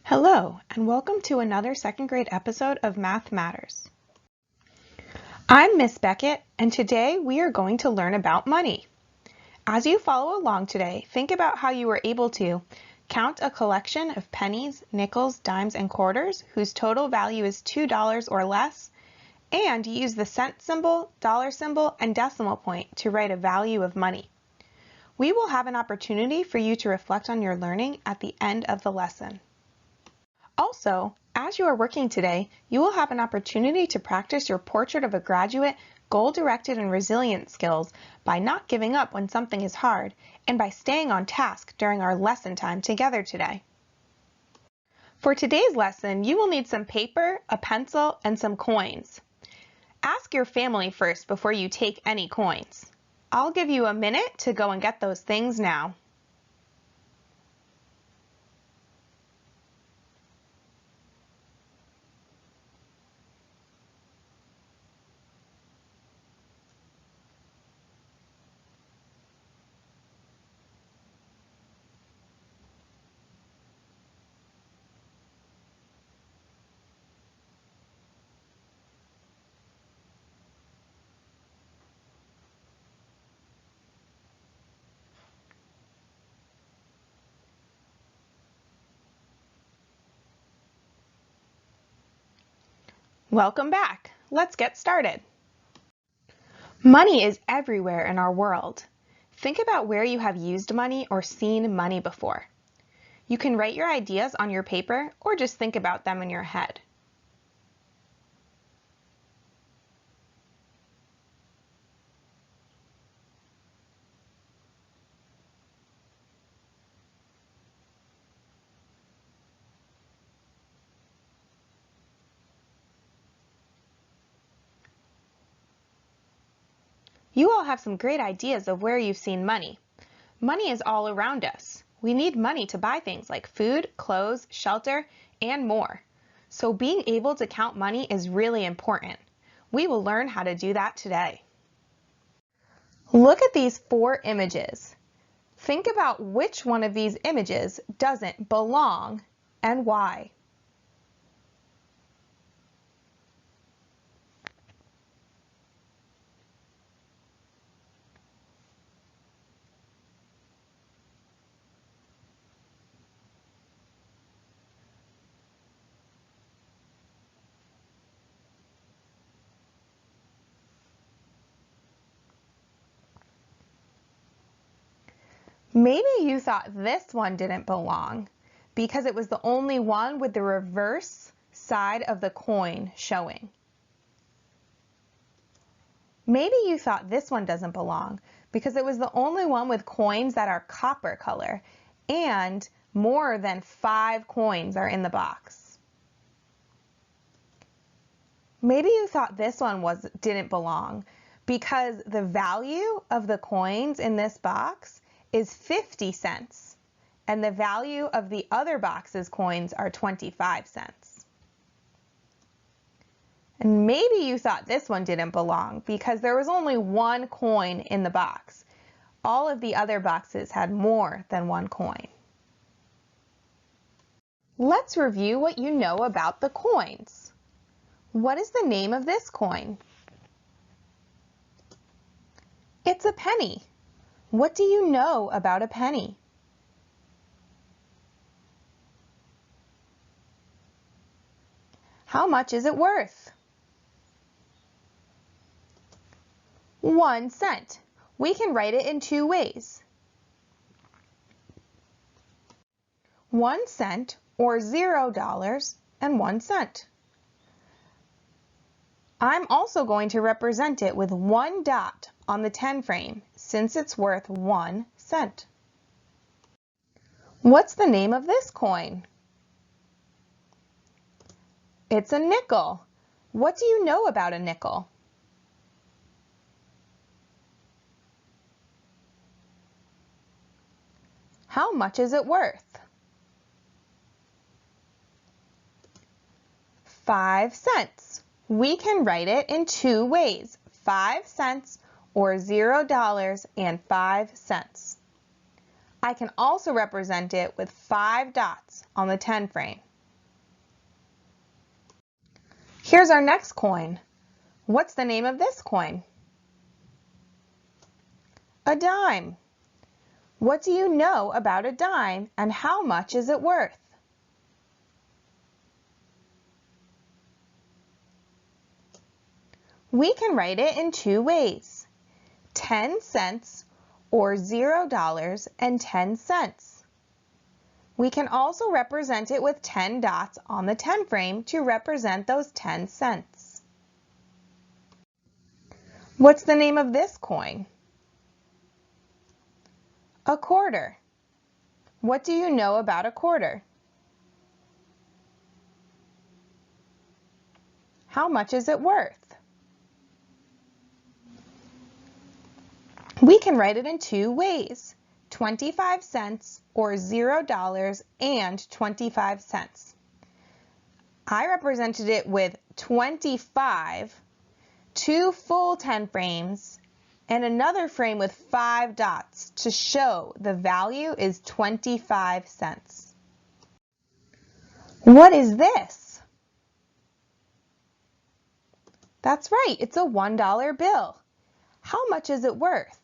Hello, and welcome to another second grade episode of Math Matters. I'm Miss Beckett, and today we are going to learn about money. As you follow along today, think about how you were able to count a collection of pennies, nickels, dimes, and quarters whose total value is $2 or less, and use the cent symbol, dollar symbol, and decimal point to write a value of money. We will have an opportunity for you to reflect on your learning at the end of the lesson. Also, as you are working today, you will have an opportunity to practice your portrait of a graduate, goal-directed and resilient skills by not giving up when something is hard and by staying on task during our lesson time together today. For today's lesson, you will need some paper, a pencil, and some coins. Ask your family first before you take any coins. I'll give you a minute to go and get those things now. Welcome back. Let's get started. Money is everywhere in our world. Think about where you have used money or seen money before. You can write your ideas on your paper or just think about them in your head. You all have some great ideas of where you've seen money. Money is all around us. We need money to buy things like food, clothes, shelter, and more. So being able to count money is really important. We will learn how to do that today. Look at these 4 images. Think about which one of these images doesn't belong and why. Maybe you thought this one didn't belong because it was the only one with the reverse side of the coin showing. Maybe you thought this one doesn't belong because it was the only one with coins that are copper color and more than 5 coins are in the box. Maybe you thought this one didn't belong because the value of the coins in this box is 50 cents, and the value of the other box's coins are 25 cents. And maybe you thought this one didn't belong because there was only 1 coin in the box. All of the other boxes had more than 1 coin. Let's review what you know about the coins. What is the name of this coin? It's a penny. What do you know about a penny? How much is it worth? 1 cent. We can write it in 2 ways. 1 cent or $0 and 1 cent. I'm also going to represent it with 1 dot on the 10 frame since it's worth 1 cent. What's the name of this coin? It's a nickel. What do you know about a nickel? How much is it worth? 5 cents. We can write it in 2 ways, 5 cents or $0 and 5 cents. I can also represent it with 5 dots on the 10 frame. Here's our next coin. What's the name of this coin? A dime. What do you know about a dime and how much is it worth? We can write it in two ways, 10 cents or $0.10. We can also represent it with 10 dots on the 10 frame to represent those 10 cents. What's the name of this coin? A quarter. What do you know about a quarter? How much is it worth? We can write it in two ways, 25 cents or $0.25. I represented it with 25, two full 10 frames, and another frame with 5 dots to show the value is 25 cents. What is this? That's right, it's a $1 bill. How much is it worth?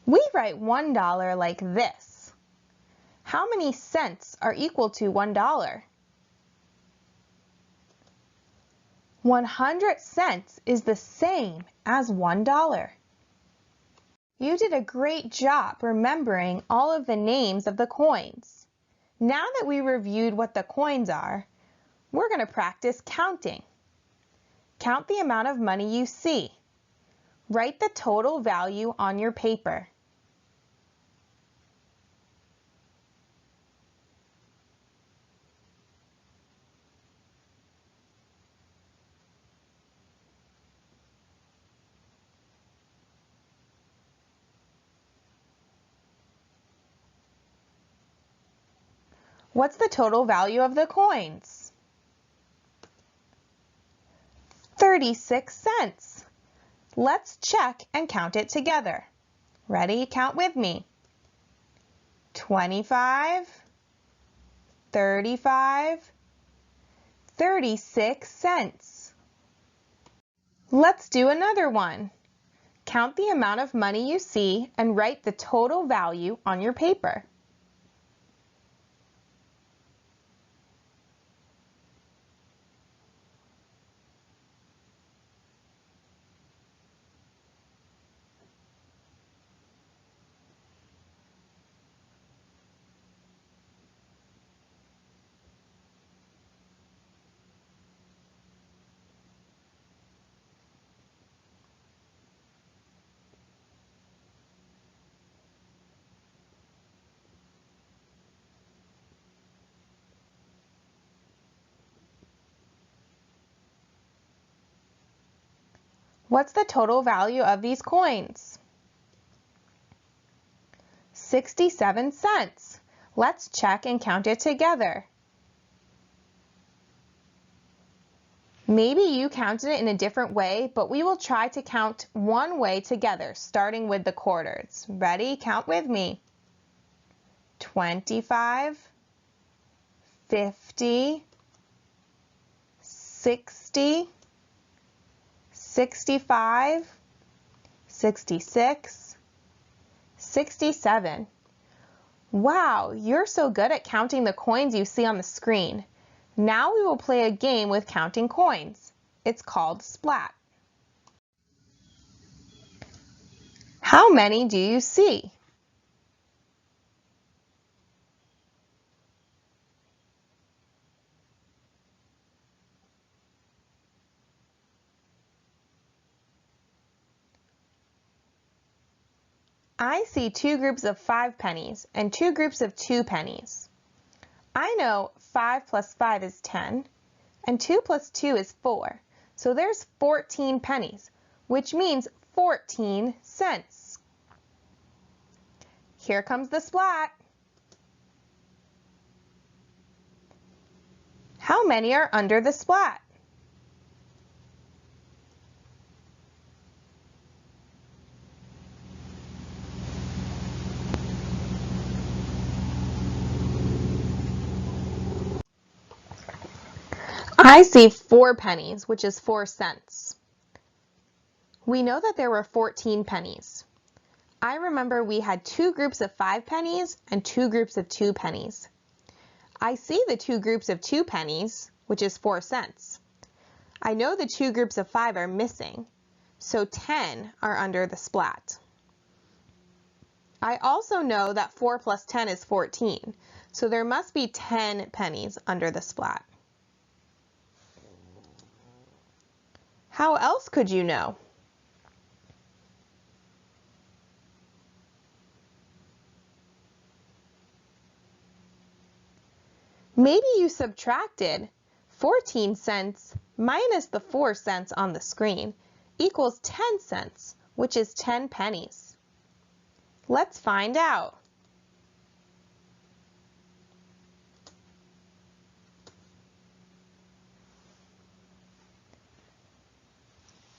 We write $1 like this. How many cents are equal to $1? 100 cents is the same as $1. You did a great job remembering all of the names of the coins. Now that we reviewed what the coins are, we're going to practice counting. Count the amount of money you see. Write the total value on your paper. What's the total value of the coins? 36 cents. Let's check and count it together. Ready? Count with me. 25, 35, 36 cents. Let's do another one. Count the amount of money you see and write the total value on your paper. What's the total value of these coins? 67 cents. Let's check and count it together. Maybe you counted it in a different way, but we will try to count one way together, starting with the quarters. Ready? Count with me. 25, 50, 60, 65, 66, 67. Wow, you're so good at counting the coins you see on the screen. Now we will play a game with counting coins. It's called Splat. How many do you see? I see two groups of 5 pennies and two groups of 2 pennies. I know 5 plus 5 is 10, and 2 plus 2 is 4. So there's 14 pennies, which means 14 cents. Here comes the splat. How many are under the splat? I see 4 pennies, which is 4 cents. We know that there were 14 pennies. I remember we had 2 groups of 5 pennies and 2 groups of 2 pennies. I see the 2 groups of 2 pennies, which is 4 cents. I know the 2 groups of 5 are missing, so 10 are under the splat. I also know that 4 plus 10 is 14, so there must be 10 pennies under the splat. How else could you know? Maybe you subtracted 14 cents minus the 4 cents on the screen equals 10 cents, which is 10 pennies. Let's find out.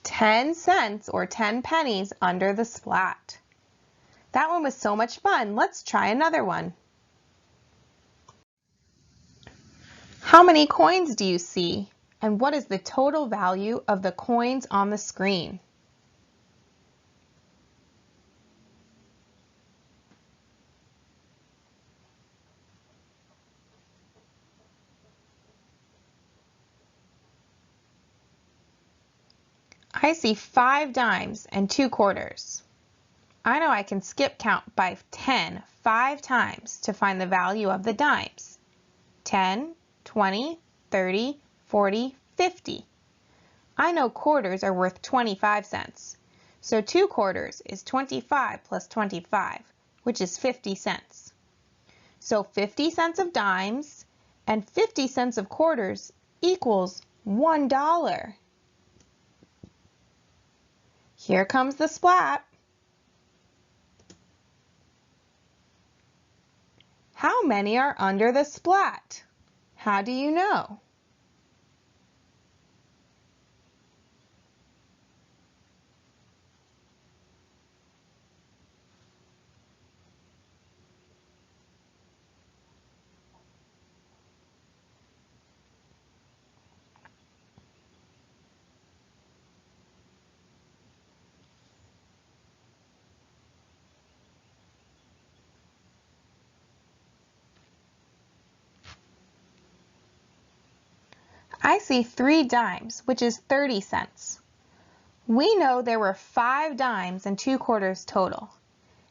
$0.10 or 10 pennies under the splat. That one was so much fun. Let's try another one. How many coins do you see? And what is the total value of the coins on the screen? I see 5 dimes and 2 quarters. I know I can skip count by 10 5 times to find the value of the dimes. 10, 20, 30, 40, 50. I know quarters are worth 25 cents. So 2 quarters is 25 plus 25, which is 50 cents. So 50 cents of dimes and 50 cents of quarters equals $1. Here comes the splat. How many are under the splat? How do you know? I see 3 dimes, which is 30 cents. We know there were 5 dimes and 2 quarters total.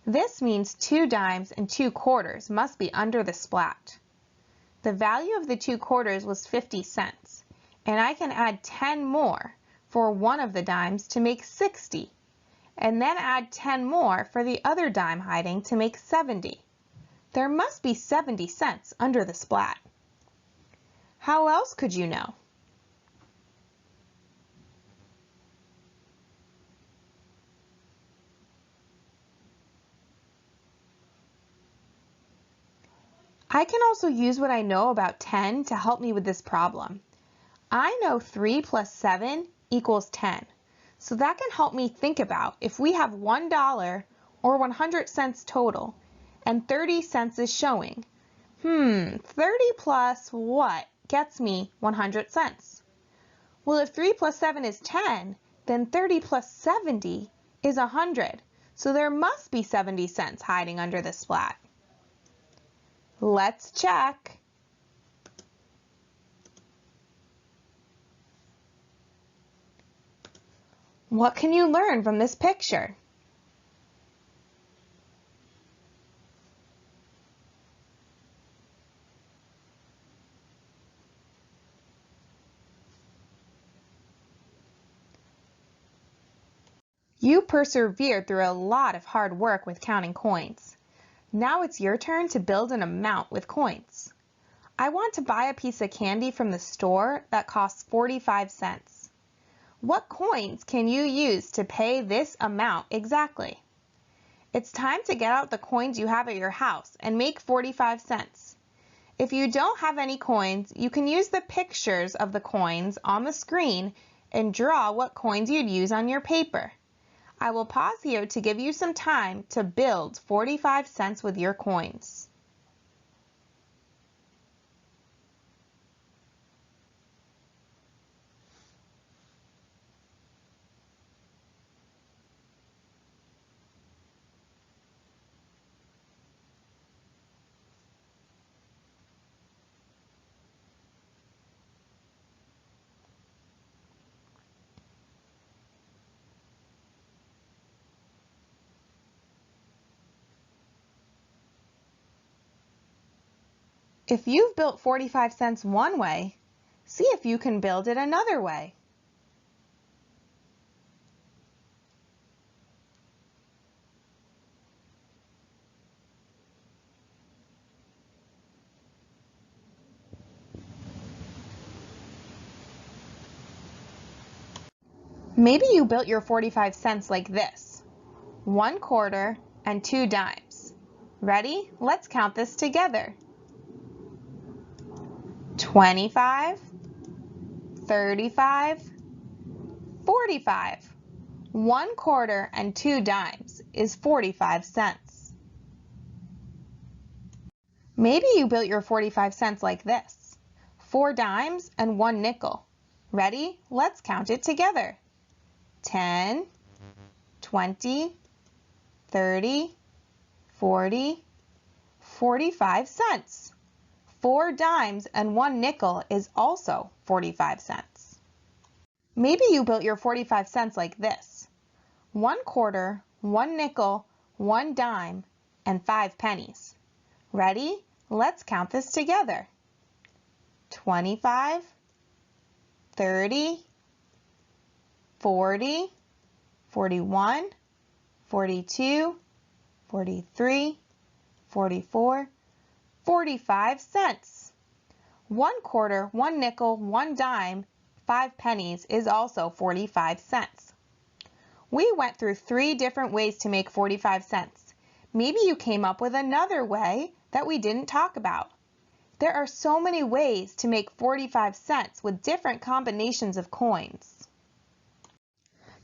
This means 2 dimes and 2 quarters must be under the splat. The value of the 2 quarters was 50 cents, and I can add 10 more for one of the dimes to make 60, and then add 10 more for the other dime hiding to make 70. There must be 70 cents under the splat. How else could you know? I can also use what I know about 10 to help me with this problem. I know 3 plus 7 equals 10, so that can help me think about if we have $1 or 100 cents total and 30 cents is showing. 30 plus what gets me 100 cents? Well, if 3 plus 7 is 10, then 30 plus 70 is 100, so there must be 70 cents hiding under the splat. Let's check. What can you learn from this picture? You persevered through a lot of hard work with counting coins. Now it's your turn to build an amount with coins. I want to buy a piece of candy from the store that costs 45 cents. What coins can you use to pay this amount exactly? It's time to get out the coins you have at your house and make 45 cents. If you don't have any coins, you can use the pictures of the coins on the screen and draw what coins you'd use on your paper. I will pause here to give you some time to build 45 cents with your coins. If you've built 45 cents one way, see if you can build it another way. Maybe you built your 45 cents like this: 1/4 and 2 dimes. Ready? Let's count this together. 25, 35, 45. 1/4 and 2 dimes is 45 cents. Maybe you built your 45 cents like this: 4 dimes and 1 nickel. Ready? Let's count it together. 10, 20, 30, 40, 45 cents. 4 dimes and 1 nickel is also 45 cents. Maybe you built your 45 cents like this: 1/4, 1 nickel, 1 dime, and 5 pennies. Ready? Let's count this together. 25, 30, 40, 41, 42, 43, 44, 45 cents. 1/4, 1 nickel, 1 dime, 5 pennies is also 45 cents. We went through 3 different ways to make 45 cents. Maybe you came up with another way that we didn't talk about. There are so many ways to make 45 cents with different combinations of coins.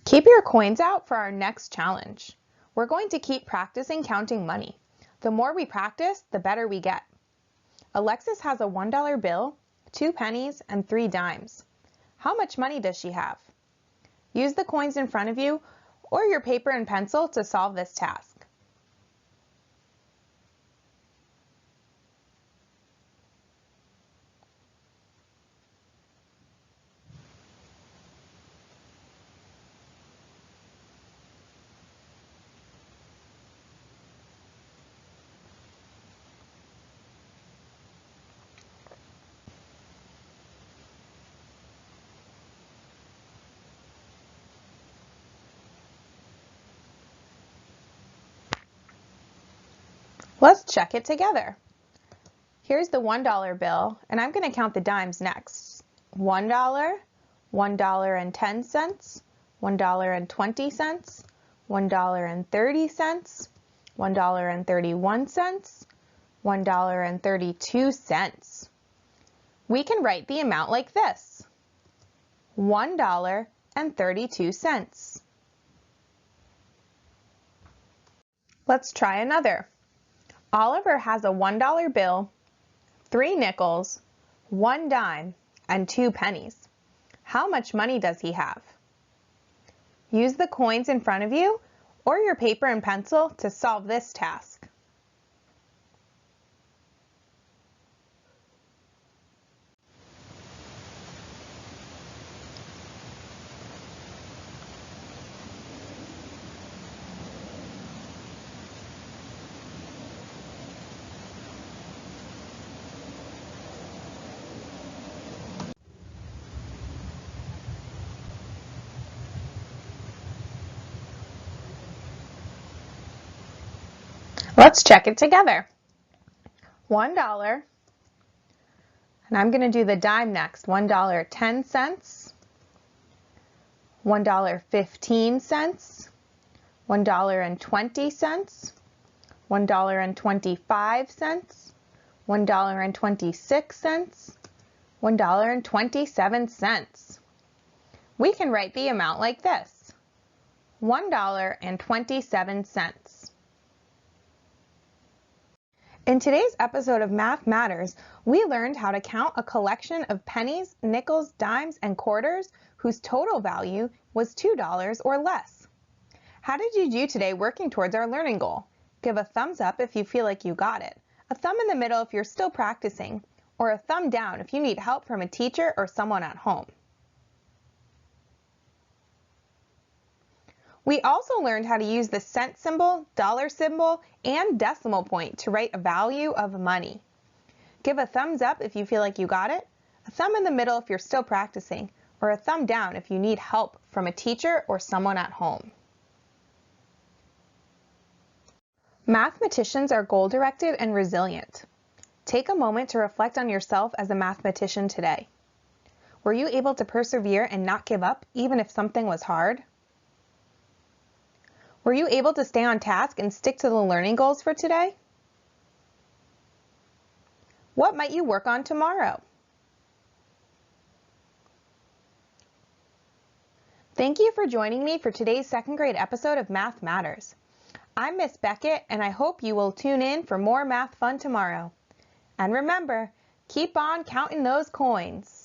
Keep your coins out for our next challenge. We're going to keep practicing counting money. The more we practice, the better we get. Alexis has a $1 bill, 2 pennies, and 3 dimes. How much money does she have? Use the coins in front of you or your paper and pencil to solve this task. Let's check it together. Here's the $1 bill, and I'm going to count the dimes next. $1, $1.10, $1.20, $1.30, $1.31, $1.32. We can write the amount like this: $1.32. Let's try another. Oliver has a $1 bill, 3 nickels, 1 dime, and 2 pennies. How much money does he have? Use the coins in front of you or your paper and pencil to solve this task. Let's check it together. $1, and I'm going to do the dime next. $1.10, $1.15, $1.20, $1.25, $1.26, $1.27. We can write the amount like this: $1.27. In today's episode of Math Matters, we learned how to count a collection of pennies, nickels, dimes, and quarters whose total value was $2 or less. How did you do today working towards our learning goal? Give a thumbs up if you feel like you got it, a thumb in the middle if you're still practicing, or a thumb down if you need help from a teacher or someone at home. We also learned how to use the cent symbol, dollar symbol, and decimal point to write a value of money. Give a thumbs up if you feel like you got it, a thumb in the middle if you're still practicing, or a thumb down if you need help from a teacher or someone at home. Mathematicians are goal-directed and resilient. Take a moment to reflect on yourself as a mathematician today. Were you able to persevere and not give up even if something was hard? Were you able to stay on task and stick to the learning goals for today? What might you work on tomorrow? Thank you for joining me for today's second grade episode of Math Matters. I'm Miss Beckett, and I hope you will tune in for more math fun tomorrow. And remember, keep on counting those coins.